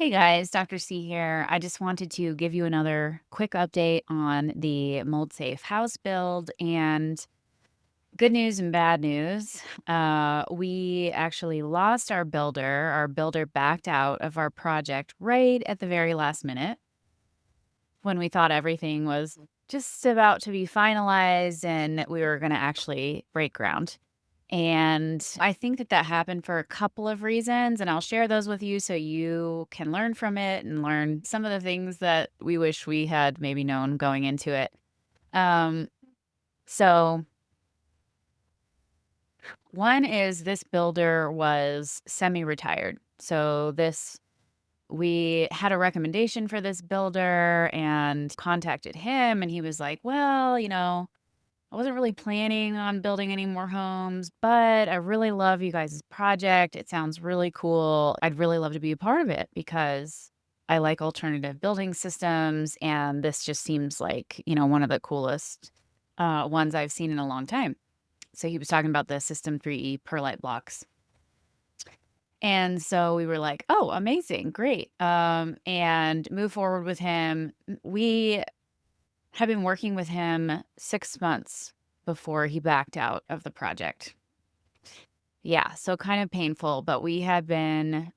Hey guys, Dr. C here. I just wanted to give you another quick update on the mold safe house build and good news and bad news. We actually lost our builder. Our builder backed out of our project right at the very last minute when we thought everything was just about to be finalized and we were going to actually break ground. And I think that that happened for a couple of reasons, and I'll share those with you so you can learn from it and learn some of the things that we wish we had maybe known going into it. Um, so one is this builder was semi-retired. So this we had a recommendation for this builder and contacted him, and he was like, "Well, I wasn't really planning on building any more homes, but I really love you guys' project. It sounds really cool. I'd really love to be a part of it because I like alternative building systems, and this just seems like, one of the coolest ones I've seen in a long time." So he was talking about the System 3E perlite blocks. And so we were like, "Oh, amazing, great." And move forward with him. We had been working with him 6 months before he backed out of the project. Yeah, so kind of painful, but we had been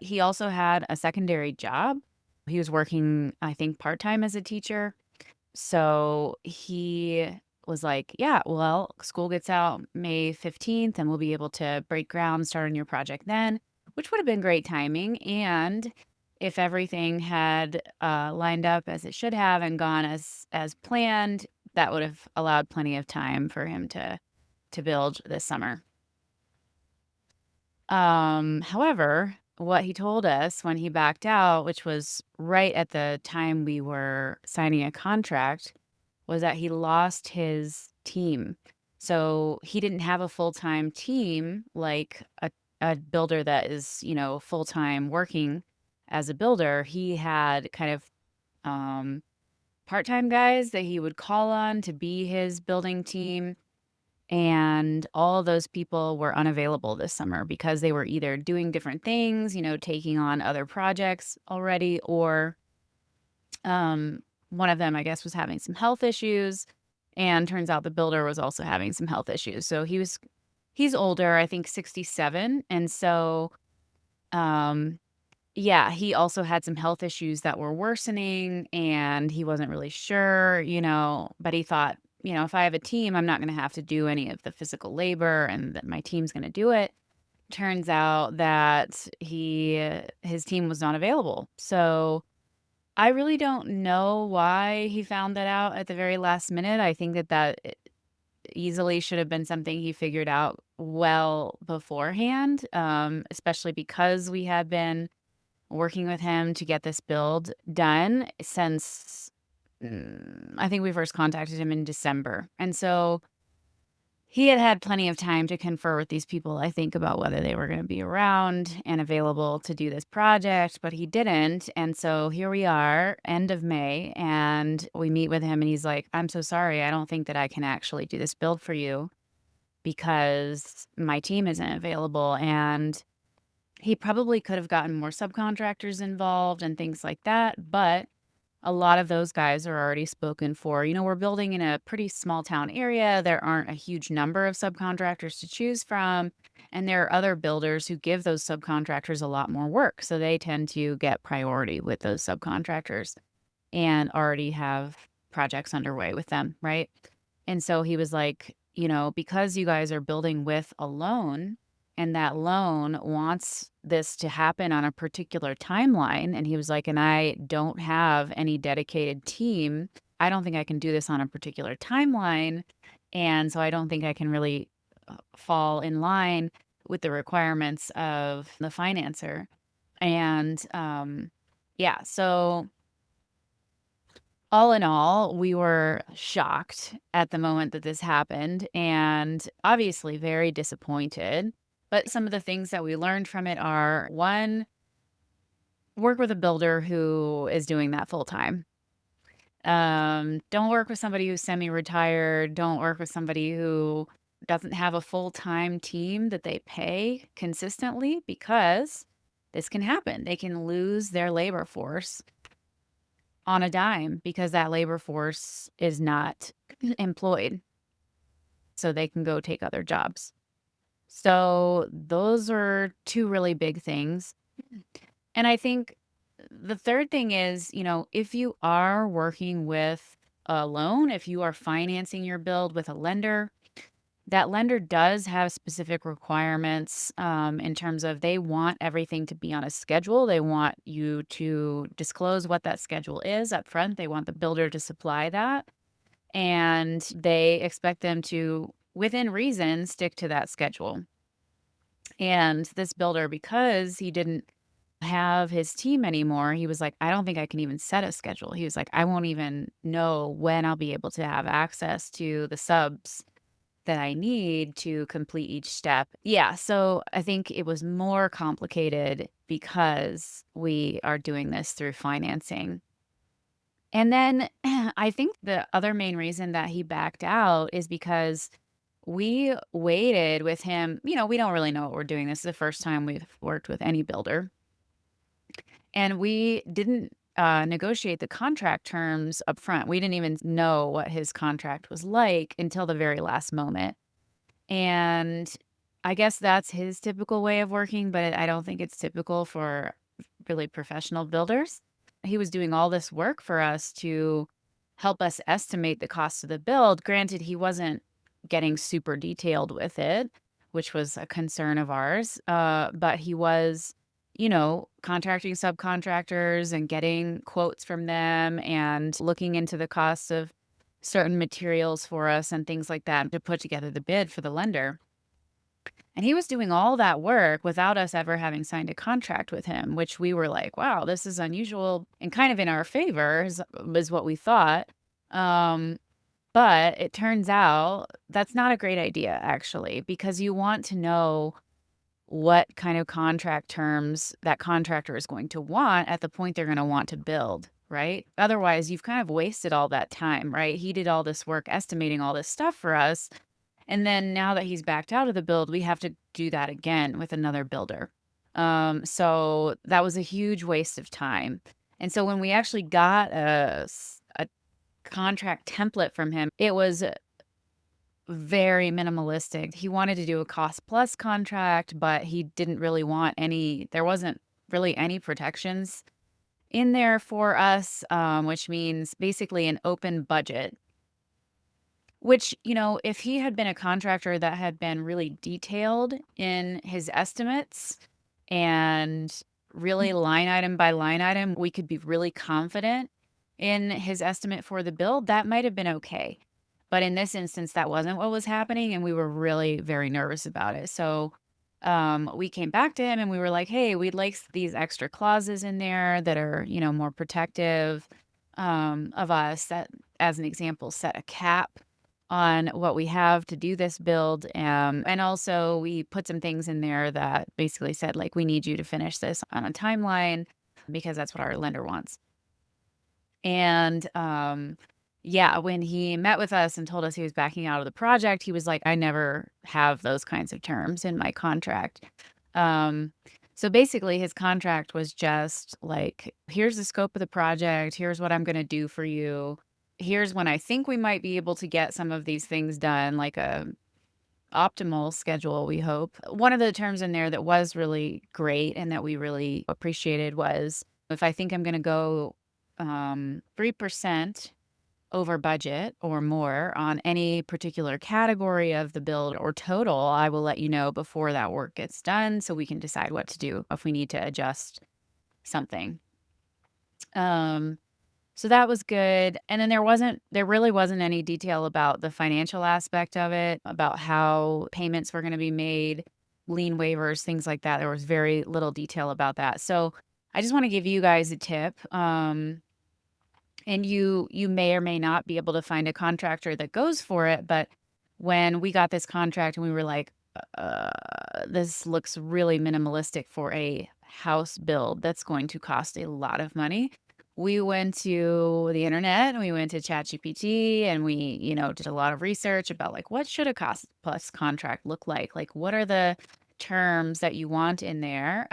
he also had a secondary job. He was working, I think, part-time as a teacher. So he was like, "Yeah, well, school gets out May 15th and we'll be able to break ground, start on your project then," which would have been great timing. And if everything had lined up as it should have and gone as planned, that would have allowed plenty of time for him to build this summer. However, what he told us when he backed out, which was right at the time we were signing a contract, was that he lost his team. So he didn't have a full-time team like a builder that is, full-time working as a builder. He had kind of part-time guys that he would call on to be his building team. And all of those people were unavailable this summer because they were either doing different things, taking on other projects already, or um, one of them, I guess, was having some health issues. And turns out the builder was also having some health issues. So he's older, I think 67. And so, um, yeah, he also had some health issues that were worsening and he wasn't really sure, but he thought, if I have a team, I'm not going to have to do any of the physical labor and that my team's going to do it. Turns out that his team was not available. So I really don't know why he found that out at the very last minute. I think that easily should have been something he figured out well beforehand, especially because we had been working with him to get this build done since I think we first contacted him in December. And so he had had plenty of time to confer with these people, I think, about whether they were going to be around and available to do this project, but he didn't. And so here we are, end of May, and we meet with him, and he's like, "I'm so sorry. I don't think that I can actually do this build for you because my team isn't available." And he probably could have gotten more subcontractors involved and things like that, but a lot of those guys are already spoken for. We're building in a pretty small town area. There aren't a huge number of subcontractors to choose from. And there are other builders who give those subcontractors a lot more work. So they tend to get priority with those subcontractors and already have projects underway with them. Right. And so he was like, because you guys are building with a loan and that loan wants this to happen on a particular timeline. And he was like, and I don't have any dedicated team. I don't think I can do this on a particular timeline. And so I don't think I can really fall in line with the requirements of the financer. And yeah, so all in all, we were shocked at the moment that this happened and obviously very disappointed. But some of the things that we learned from it are, one, work with a builder who is doing that full time. Don't work with somebody who's semi-retired. Don't work with somebody who doesn't have a full-time team that they pay consistently because this can happen. They can lose their labor force on a dime because that labor force is not employed, so they can go take other jobs. So those are two really big things. And I think the third thing is, if you are working with a loan, if you are financing your build with a lender, that lender does have specific requirements in terms of they want everything to be on a schedule. They want you to disclose what that schedule is up front. They want the builder to supply that. And they expect them to, within reason, stick to that schedule. And this builder, because he didn't have his team anymore, he was like, I don't think I can even set a schedule. He was like, I won't even know when I'll be able to have access to the subs that I need to complete each step. Yeah, so I think it was more complicated because we are doing this through financing. And then I think the other main reason that he backed out is because we waited with him. We don't really know what we're doing. This is the first time we've worked with any builder. And we didn't negotiate the contract terms up front. We didn't even know what his contract was like until the very last moment. And I guess that's his typical way of working, but I don't think it's typical for really professional builders. He was doing all this work for us to help us estimate the cost of the build. Granted, he wasn't getting super detailed with it, which was a concern of ours. But he was, contracting subcontractors and getting quotes from them and looking into the costs of certain materials for us and things like that to put together the bid for the lender. And he was doing all that work without us ever having signed a contract with him, which we were like, wow, this is unusual and kind of in our favor is what we thought. Um, but it turns out that's not a great idea, actually, because you want to know what kind of contract terms that contractor is going to want at the point they're going to want to build, right? Otherwise, you've kind of wasted all that time, right? He did all this work estimating all this stuff for us. And then now that he's backed out of the build, we have to do that again with another builder. So that was a huge waste of time. And so when we actually got a contract template from him, it was very minimalistic. He wanted to do a cost plus contract, but he didn't really want there wasn't really any protections in there for us, which means basically an open budget. Which, if he had been a contractor that had been really detailed in his estimates and really line item by line item, we could be really confident in his estimate for the build, that might have been okay. But in this instance, that wasn't what was happening, and we were really very nervous about it. So we came back to him and we were like, hey, we'd like these extra clauses in there that are, more protective of us. That, as an example, set a cap on what we have to do this build. And also we put some things in there that basically said, like, we need you to finish this on a timeline because that's what our lender wants. And yeah, when he met with us and told us he was backing out of the project, he was like, I never have those kinds of terms in my contract. So basically, his contract was just like, here's the scope of the project, here's what I'm going to do for you. Here's when I think we might be able to get some of these things done, like a optimal schedule, we hope. One of the terms in there that was really great and that we really appreciated was, if I think I'm going to go 3% over budget or more on any particular category of the build or total, I will let you know before that work gets done so we can decide what to do if we need to adjust something. So that was good. And then there really wasn't any detail about the financial aspect of it, about how payments were going to be made, lien waivers, things like that. There was very little detail about that. So I just want to give you guys a tip. And you may or may not be able to find a contractor that goes for it, but when we got this contract and we were like, this looks really minimalistic for a house build that's going to cost a lot of money. We went to the internet and we went to ChatGPT and we, did a lot of research about, like, what should a cost plus contract look like? Like, what are the terms that you want in there?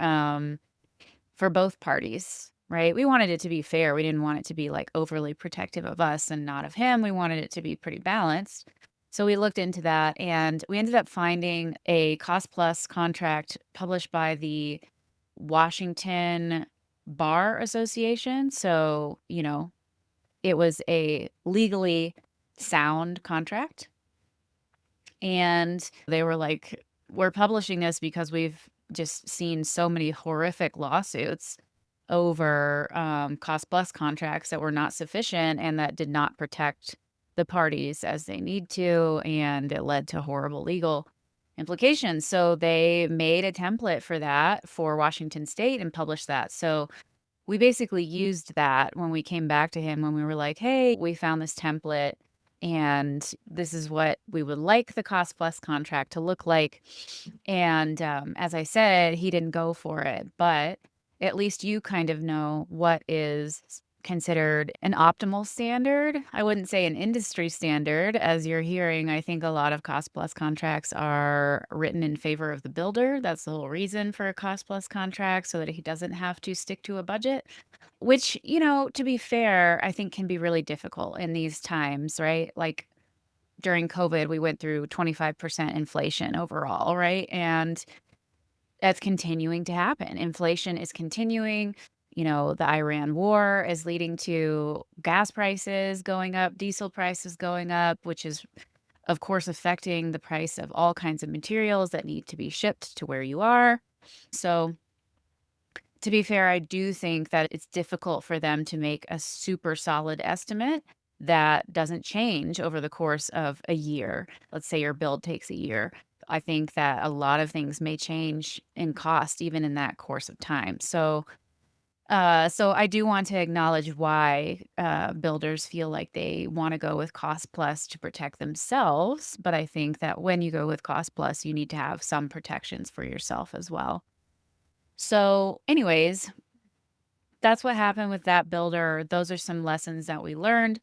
for both parties, right? We wanted it to be fair. We didn't want it to be like overly protective of us and not of him. We wanted it to be pretty balanced. So we looked into that and we ended up finding a cost plus contract published by the Washington Bar Association. So, it was a legally sound contract. And they were like, we're publishing this because we've just seen so many horrific lawsuits over cost plus contracts that were not sufficient and that did not protect the parties as they need to. And it led to horrible legal implications. So they made a template for that for Washington State and published that. So we basically used that when we came back to him when we were like, "Hey, we found this template, and this is what we would like the cost plus contract to look like." And, as I said, he didn't go for it, but at least you kind of know what is considered an optimal standard. I wouldn't say an industry standard. As you're hearing, I think a lot of cost plus contracts are written in favor of the builder. That's the whole reason for a cost plus contract, so that he doesn't have to stick to a budget, which, to be fair, I think can be really difficult in these times, right? Like during COVID, we went through 25% inflation overall, right? And that's continuing to happen. Inflation is continuing. The Iran war is leading to gas prices going up, diesel prices going up, which is, of course, affecting the price of all kinds of materials that need to be shipped to where you are. So, to be fair, I do think that it's difficult for them to make a super solid estimate that doesn't change over the course of a year. Let's say your build takes a year. I think that a lot of things may change in cost even in that course of time. So I do want to acknowledge why builders feel like they want to go with cost plus to protect themselves. But I think that when you go with cost plus, you need to have some protections for yourself as well. So, anyways, that's what happened with that builder. Those are some lessons that we learned.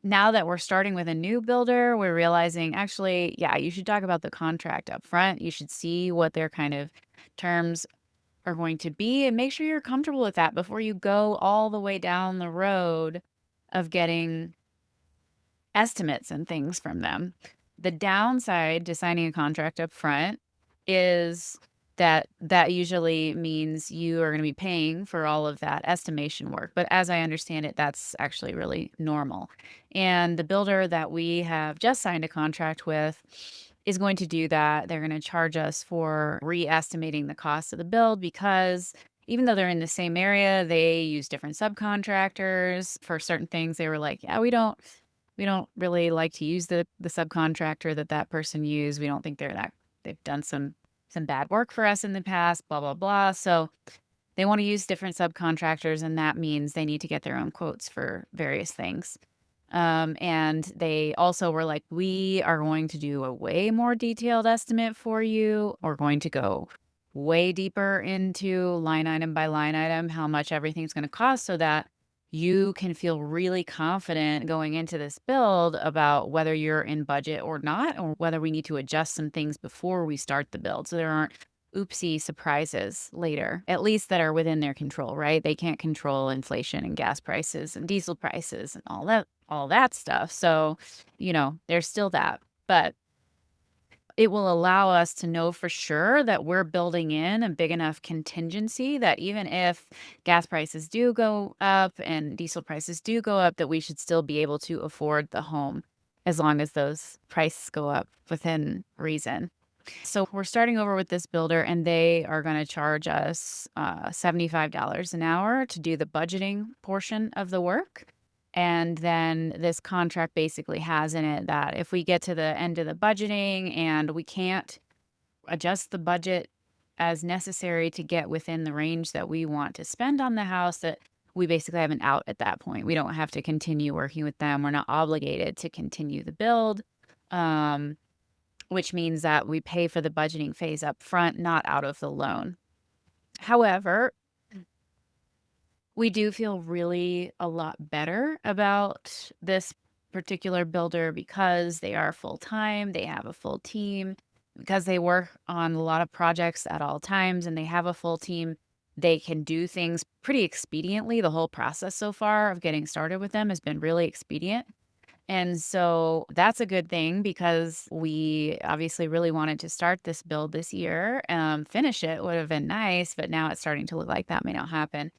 Now that we're starting with a new builder, we're realizing actually, yeah, you should talk about the contract up front. You should see what their kind of terms are going to be and make sure you're comfortable with that before you go all the way down the road of getting estimates and things from them. The downside to signing a contract up front is that usually means you are going to be paying for all of that estimation work. But as I understand it, that's actually really normal. And the builder that we have just signed a contract with is going to do that. They're going to charge us for re-estimating the cost of the build because even though they're in the same area, they use different subcontractors for certain things. They were like, "Yeah, we don't really like to use the subcontractor that person used. We don't think they've done some bad work for us in the past, blah, blah, blah." So they want to use different subcontractors, and that means they need to get their own quotes for various things. And they also were like, "We are going to do a way more detailed estimate for you. We're going to go way deeper into line item by line item, how much everything's going to cost so that you can feel really confident going into this build about whether you're in budget or not, or whether we need to adjust some things before we start the build. So there aren't oopsie surprises later, at least that are within their control, right? They can't control inflation and gas prices and diesel prices and all that stuff. So, there's still that. But it will allow us to know for sure that we're building in a big enough contingency that even if gas prices do go up and diesel prices do go up, that we should still be able to afford the home as long as those prices go up within reason. So we're starting over with this builder, and they are going to charge us $75 an hour to do the budgeting portion of the work. And then this contract basically has in it that if we get to the end of the budgeting and we can't adjust the budget as necessary to get within the range that we want to spend on the house, that we basically have an out at that point. We don't have to continue working with them. We're not obligated to continue the build. Which means that we pay for the budgeting phase up front, not out of the loan. However, we do feel really a lot better about this particular builder because they are full-time, they have a full team, because they work on a lot of projects at all times and they have a full team. They can do things pretty expediently. The whole process so far of getting started with them has been really expedient. And so that's a good thing because we obviously really wanted to start this build this year. Finish it would have been nice, but now it's starting to look like that may not happen.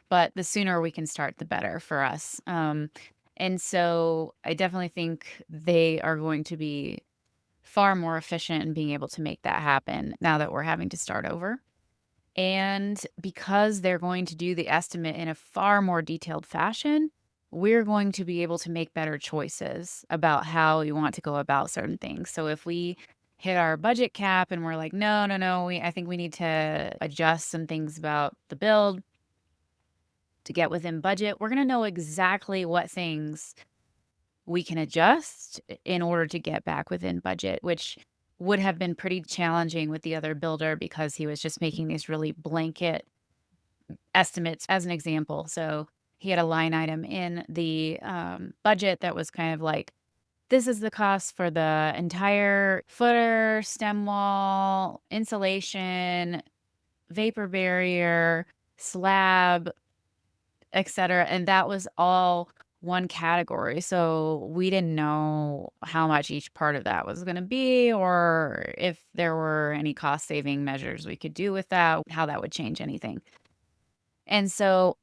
But the sooner we can start, the better for us. And so I definitely think they are going to be far more efficient in being able to make that happen now that we're having to start over. And because they're going to do the estimate in a far more detailed fashion, we're going to be able to make better choices about how we want to go about certain things. So if we hit our budget cap and we're like, no, no, no, I think we need to adjust some things about the build to get within budget, we're going to know exactly what things we can adjust in order to get back within budget, which would have been pretty challenging with the other builder because he was just making these really blanket estimates as an example. So he had a line item in the budget that was kind of like, this is the cost for the entire footer, stem wall, insulation, vapor barrier, slab, etc. And that was all one category. So we didn't know how much each part of that was going to be, or if there were any cost saving measures we could do with that, how that would change anything. And so,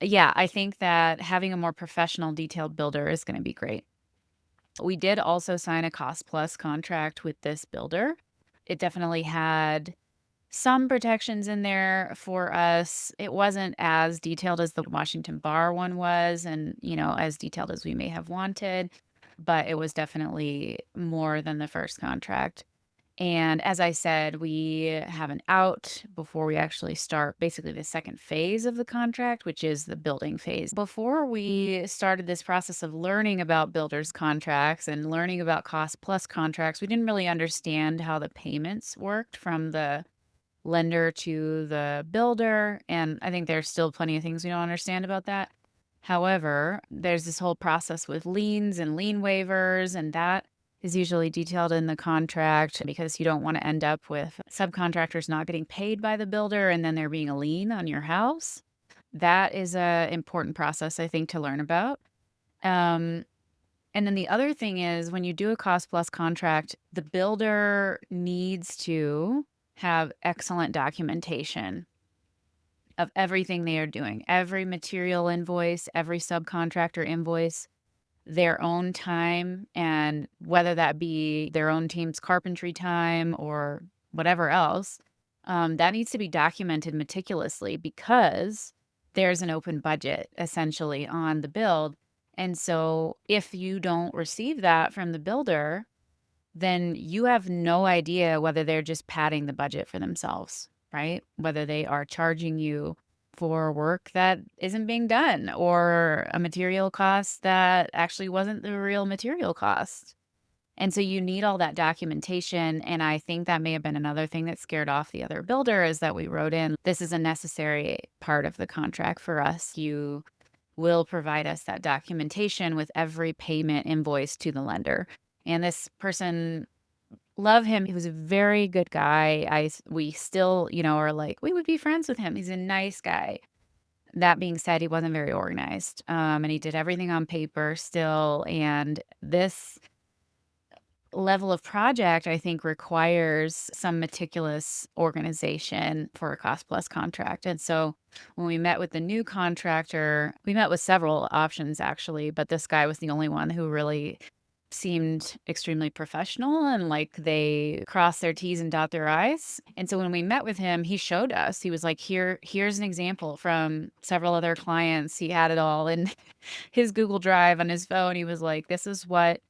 yeah, I think that having a more professional detailed builder is going to be great. We did also sign a cost plus contract with this builder. It definitely had some protections in there for us. It wasn't as detailed as the Washington Bar one was and, as detailed as we may have wanted, but it was definitely more than the first contract. And as I said, we have an out before we actually start basically the second phase of the contract, which is the building phase. Before we started this process of learning about builders' contracts and learning about cost plus contracts, we didn't really understand how the payments worked from the lender to the builder. And I think there's still plenty of things we don't understand about that. However, there's this whole process with liens and lien waivers, and that is usually detailed in the contract because you don't want to end up with subcontractors not getting paid by the builder and then there being a lien on your house. That is a important process, I think, to learn about. Um, and then the other thing is when you do a cost plus contract, the builder needs to have excellent documentation of everything they are doing, every material invoice, every subcontractor invoice, their own time, and whether that be their own team's carpentry time or whatever else, that needs to be documented meticulously because there's an open budget essentially on the build. And so if you don't receive that from the builder, then you have no idea whether they're just padding the budget for themselves, right? Whether they are charging you for work that isn't being done or a material cost that actually wasn't the real material cost. And so you need all that documentation. And I think that may have been another thing that scared off the other builder is that we wrote in, this is a necessary part of the contract for us. You will provide us that documentation with every payment invoice to the lender. And this person, love him. He was a very good guy. We still, are like, we would be friends with him. He's a nice guy. That being said, he wasn't very organized. And he did everything on paper still. And this level of project, I think, requires some meticulous organization for a cost plus contract. And so when we met with the new contractor, we met with several options actually, but this guy was the only one who really seemed extremely professional and like they cross their T's and dot their I's. And so when we met with him, he showed us, he was like, here's an example from several other clients. He had it all in his Google Drive on his phone. He was like, this is what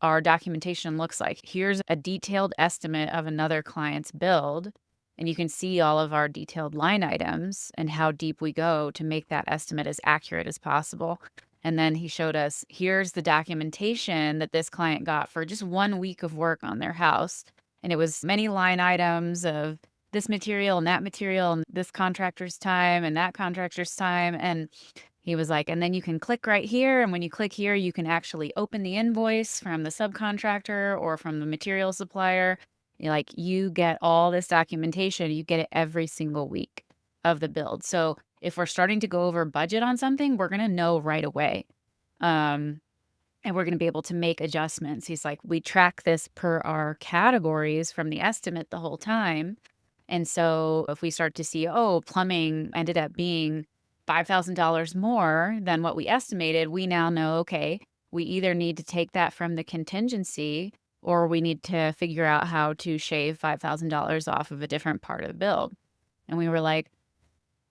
our documentation looks like. Here's a detailed estimate of another client's build, and you can see all of our detailed line items and how deep we go to make that estimate as accurate as possible. And then he showed us, here's the documentation that this client got for just 1 week of work on their house. And it was many line items of this material and this contractor's time and that contractor's time. And he was like, and then you can click right here. And when you click here, you can actually open the invoice from the subcontractor or from the material supplier. You get all this documentation. You get it every single week. of the build. So if we're starting to go over budget on something, we're gonna know right away. Um, and we're gonna be able to make adjustments. He's like, "We track this per our categories from the estimate the whole time." And so if we start to see, oh, plumbing ended up being $5,000 more than what we estimated, we now know, okay, we either need to take that from the contingency or we need to figure out how to shave $5,000 off of a different part of the build. And we were like,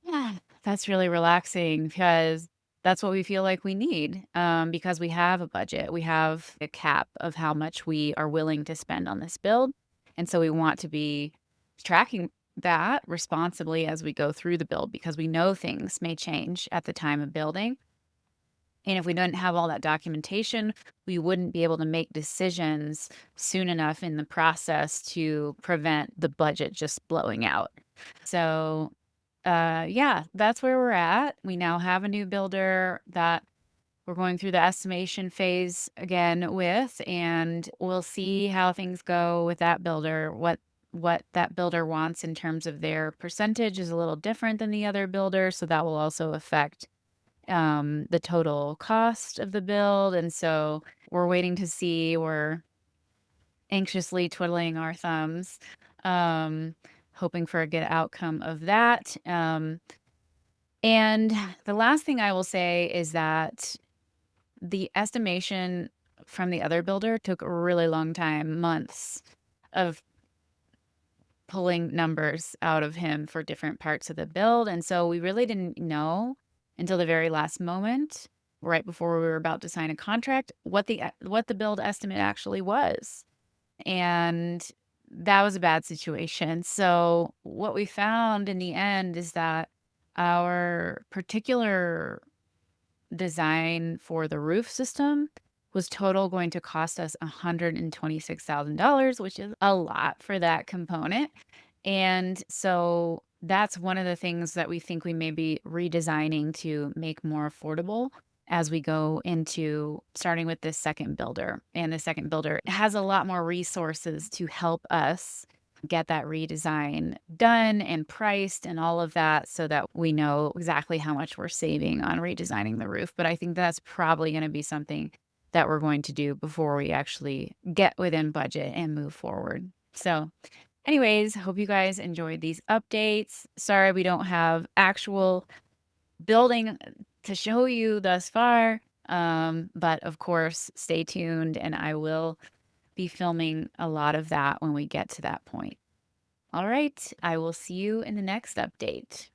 yeah, that's really relaxing because that's what we feel like we need, because we have a budget. We have a cap of how much we are willing to spend on this build. And so we want to be tracking that responsibly as we go through the build because we know things may change at the time of building. And if we didn't have all that documentation, we wouldn't be able to make decisions soon enough in the process to prevent the budget just blowing out. So yeah, that's where we're at. We now have a new builder that we're going through the estimation phase again with, and we'll see how things go with that builder. What that builder wants in terms of their percentage is a little different than the other builder, so that will also affect the total cost of the build. And so we're waiting to see. We're anxiously twiddling our thumbs, um, hoping for a good outcome of that. And the last thing I will say is that the estimation from the other builder took a really long time, months of pulling numbers out of him for different parts of the build. And so we really didn't know until the very last moment, right before we were about to sign a contract, what the build estimate actually was. And that was a bad situation. So what we found in the end is that our particular design for the roof system was total going to cost us $126,000, which is a lot for that component. And so that's one of the things that we think we may be redesigning to make more affordable as we go into starting with this second builder. And the second builder has a lot more resources to help us get that redesign done and priced and all of that so that we know exactly how much we're saving on redesigning the roof. But I think that's probably going to be something that we're going to do before we actually get within budget and move forward. So, anyways, hope you guys enjoyed these updates. Sorry we don't have actual building to show you thus far. But of course, stay tuned and I will be filming a lot of that when we get to that point. All right, I will see you in the next update.